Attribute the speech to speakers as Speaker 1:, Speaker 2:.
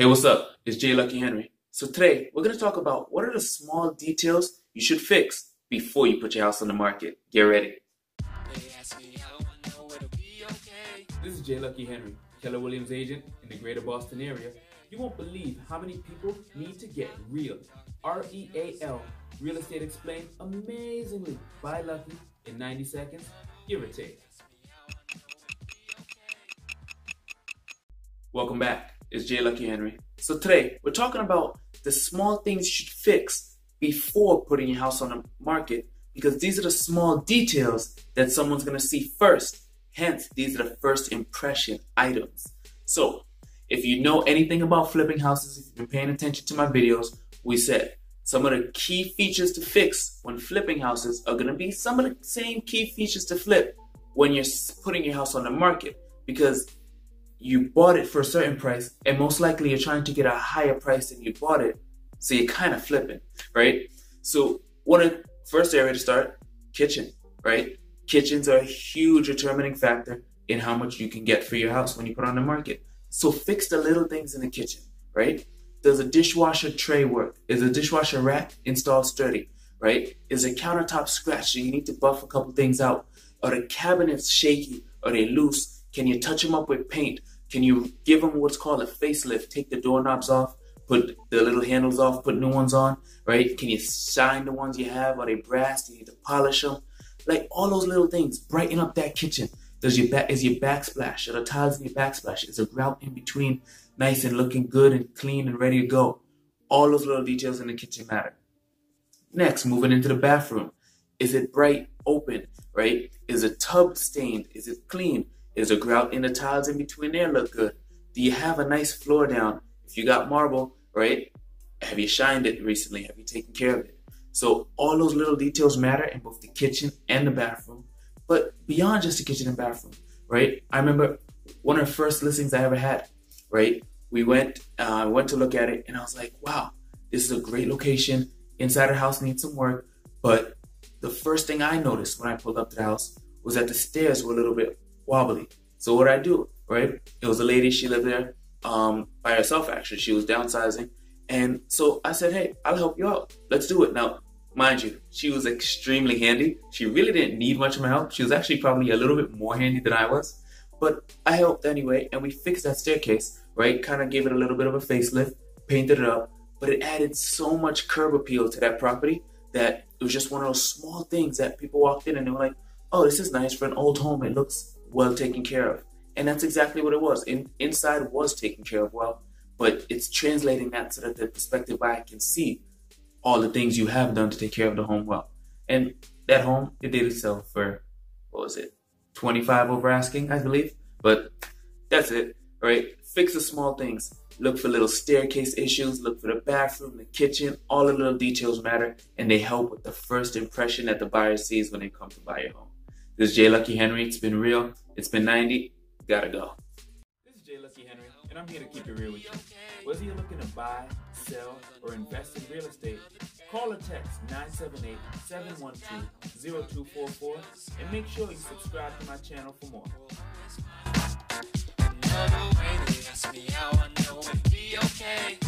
Speaker 1: Hey, what's up? It's J Lucky Henry. So today we're going to talk about what are the small details you should fix before you put your house on the market. Get ready. This is J Lucky Henry, Keller Williams agent in the greater Boston area. You won't believe how many people need to get real. R-E-A-L, Real Estate Explained amazingly by Lucky in 90 seconds, give or take. Welcome back. It's J Lucky Henry. So today we're talking about the small things you should fix before putting your house on the market, because these are the small details that someone's going to see first. Hence, these are the first impression items. So if you know anything about flipping houses, if you've been paying attention to my videos, we said some of the key features to fix when flipping houses are going to be some of the same key features to flip when you're putting your house on the market, because you bought it for a certain price and most likely you're trying to get a higher price than you bought it. So you're kind of flipping, right? So first area to start, kitchen, right? Kitchens are a huge determining factor in how much you can get for your house when you put it on the market. So fix the little things in the kitchen, right? Does a dishwasher tray work? Is a dishwasher rack installed sturdy, right? Is a countertop scratched so you need to buff a couple things out? Are the cabinets shaky? Are they loose? Can you touch them up with paint? Can you give them what's called a facelift? Take the doorknobs off, put the little handles off, put new ones on, right? Can you shine the ones you have? Are they brass? Do you need to polish them? Like all those little things, brighten up that kitchen. Is your backsplash, or the tiles in your backsplash, is a grout in between nice and looking good and clean and ready to go? All those little details in the kitchen matter. Next, moving into the bathroom. Is it bright, open, right? Is a tub stained? Is it clean? Is a grout in the tiles in between there look good? Do you have a nice floor down? If you got marble, right? Have you shined it recently? Have you taken care of it? So all those little details matter in both the kitchen and the bathroom. But beyond just the kitchen and bathroom, right? I remember one of the first listings I ever had, right? We went to look at it and I was like, wow, this is a great location. Inside the house needs some work. But the first thing I noticed when I pulled up to the house was that the stairs were a little bit wobbly. So what I do, right? It was a lady, she lived there by herself actually. She was downsizing. And so I said, hey, I'll help you out. Let's do it. Now, mind you, she was extremely handy. She really didn't need much of my help. She was actually probably a little bit more handy than I was. But I helped anyway, and we fixed that staircase, right? Kind of gave it a little bit of a facelift, painted it up, but it added so much curb appeal to that property that it was just one of those small things that people walked in and they were like, oh, this is nice for an old home. It looks well taken care of. And that's exactly what it was. Inside was taken care of well, but it's translating that to the perspective where I can see all the things you have done to take care of the home well. And that home, it did sell for, what was it, 25 over asking, I believe. But that's it, right? Fix the small things. Look for little staircase issues. Look for the bathroom, the kitchen. All the little details matter, and they help with the first impression that the buyer sees when they come to buy your home. This is J Lucky Henry. It's been real. It's been 90. Gotta go. This is J Lucky Henry, and I'm here to keep it real with you. Whether you're looking to buy, sell, or invest in real estate, call or text 978-712-0244 and make sure you subscribe to my channel for more. Another way they ask me how I know it'll be okay.